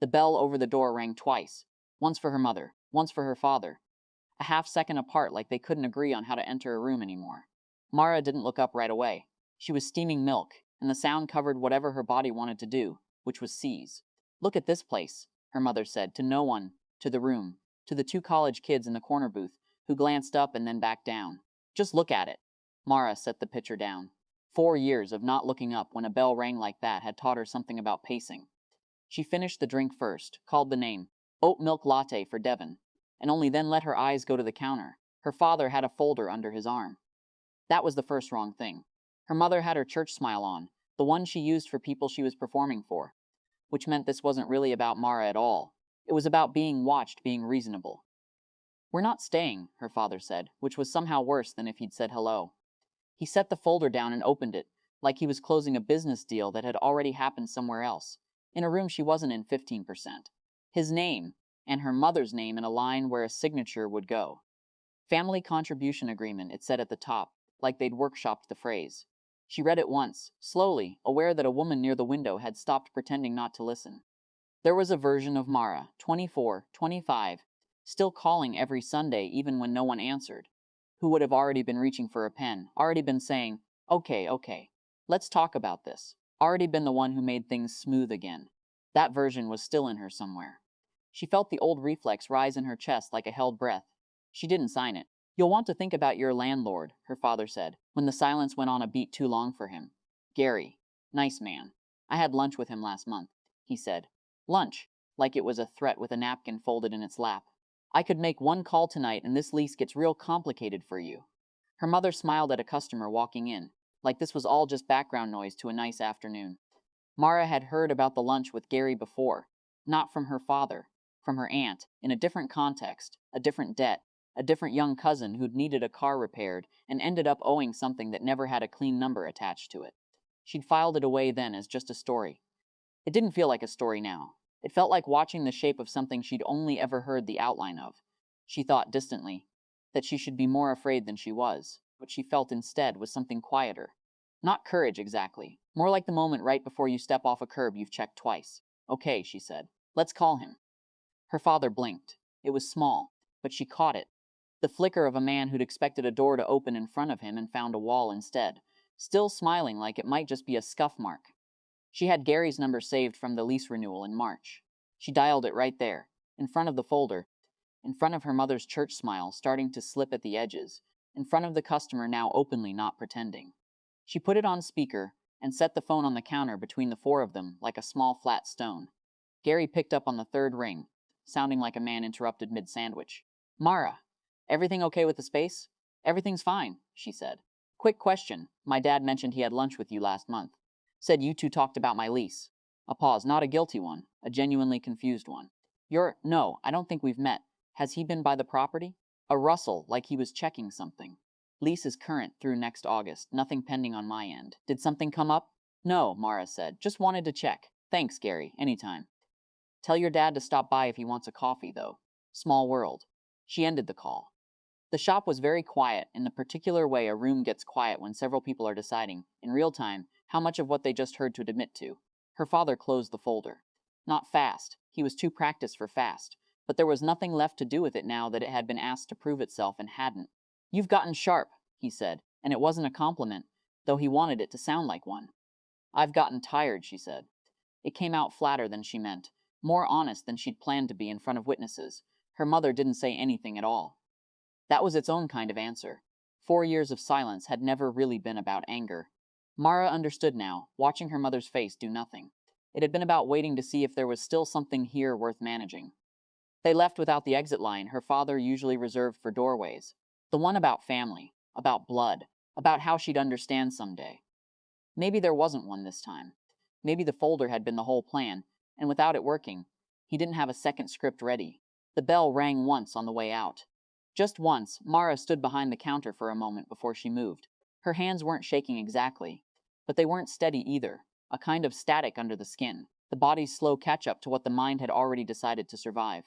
The bell over the door rang twice, once for her mother, once for her father, a half-second apart like they couldn't agree on how to enter a room anymore. Mara didn't look up right away. She was steaming milk, and the sound covered whatever her body wanted to do, which was seize. "Look at this place," her mother said, to no one, to the room, to the two college kids in the corner booth, who glanced up and then back down. "Just look at it." Mara set the pitcher down. 4 years of not looking up when a bell rang like that had taught her something about pacing. She finished the drink first, called the name, oat milk latte for Devon, and only then let her eyes go to the counter. Her father had a folder under his arm. That was the first wrong thing. Her mother had her church smile on, the one she used for people she was performing for, which meant this wasn't really about Mara at all. It was about being watched, being reasonable. "We're not staying," her father said, which was somehow worse than if he'd said hello. He set the folder down and opened it, like he was closing a business deal that had already happened somewhere else, in a room she wasn't in 15%. His name, and her mother's name in a line where a signature would go. Family contribution agreement, it said at the top, like they'd workshopped the phrase. She read it once, slowly, aware that a woman near the window had stopped pretending not to listen. There was a version of Mara, 24, 25, still calling every Sunday even when no one answered, who would have already been reaching for a pen, already been saying, okay, let's talk about this, already been the one who made things smooth again. That version was still in her somewhere. She felt the old reflex rise in her chest like a held breath. She didn't sign it. "You'll want to think about your landlord," her father said, when the silence went on a beat too long for him. "Gary. Nice man. I had lunch with him last month," he said. Lunch, like it was a threat with a napkin folded in its lap. "I could make one call tonight and this lease gets real complicated for you." Her mother smiled at a customer walking in, like this was all just background noise to a nice afternoon. Mara had heard about the lunch with Gary before, not from her father, from her aunt, in a different context, a different debt, a different young cousin who'd needed a car repaired and ended up owing something that never had a clean number attached to it. She'd filed it away then as just a story. It didn't feel like a story now. It felt like watching the shape of something she'd only ever heard the outline of. She thought distantly that she should be more afraid than she was. What she felt instead was something quieter. Not courage exactly, more like the moment right before you step off a curb you've checked twice. "Okay," she said. "Let's call him." Her father blinked. It was small, but she caught it. The flicker of a man who'd expected a door to open in front of him and found a wall instead, still smiling like it might just be a scuff mark. She had Gary's number saved from the lease renewal in March. She dialed it right there, in front of the folder, in front of her mother's church smile starting to slip at the edges, in front of the customer now openly not pretending. She put it on speaker and set the phone on the counter between the four of them like a small flat stone. Gary picked up on the third ring, sounding like a man interrupted mid-sandwich. "Mara, everything okay with the space?" "Everything's fine," she said. "Quick question. My dad mentioned he had lunch with you last month. Said you two talked about my lease." A pause, not a guilty one, a genuinely confused one. "No, I don't think we've met. Has he been by the property?" A rustle, like he was checking something. "Lease is current through next August, nothing pending on my end. Did something come up?" "No," Mara said. "Just wanted to check." "Thanks, Gary. Anytime. Tell your dad to stop by if he wants a coffee, though." Small world. She ended the call. The shop was very quiet, in the particular way a room gets quiet when several people are deciding, in real time, how much of what they just heard to admit to. Her father closed the folder. Not fast. He was too practiced for fast. But there was nothing left to do with it now that it had been asked to prove itself and hadn't. "You've gotten sharp," he said, and it wasn't a compliment, though he wanted it to sound like one. "I've gotten tired," she said. It came out flatter than she meant, more honest than she'd planned to be in front of witnesses. Her mother didn't say anything at all. That was its own kind of answer. 4 years of silence had never really been about anger. Mara understood now, watching her mother's face do nothing. It had been about waiting to see if there was still something here worth managing. They left without the exit line her father usually reserved for doorways. The one about family, about blood, about how she'd understand someday. Maybe there wasn't one this time. Maybe the folder had been the whole plan, and without it working, he didn't have a second script ready. The bell rang once on the way out. Just once, Mara stood behind the counter for a moment before she moved. Her hands weren't shaking exactly, but they weren't steady either, a kind of static under the skin, the body's slow catch-up to what the mind had already decided to survive.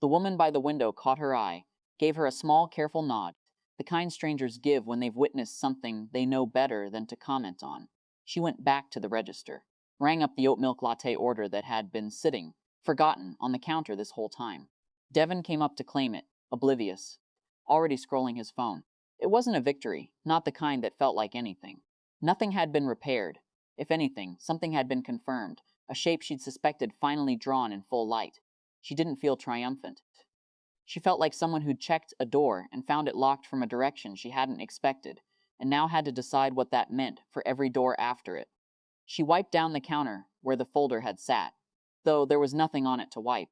The woman by the window caught her eye, gave her a small, careful nod, the kind strangers give when they've witnessed something they know better than to comment on. She went back to the register, rang up the oat milk latte order that had been sitting, Forgotten, on the counter this whole time. Devin came up to claim it, oblivious, already scrolling his phone. It wasn't a victory, not the kind that felt like anything. Nothing had been repaired. If anything, something had been confirmed, a shape she'd suspected finally drawn in full light. She didn't feel triumphant. She felt like someone who'd checked a door and found it locked from a direction she hadn't expected, and now had to decide what that meant for every door after it. She wiped down the counter where the folder had sat, though there was nothing on it to wipe.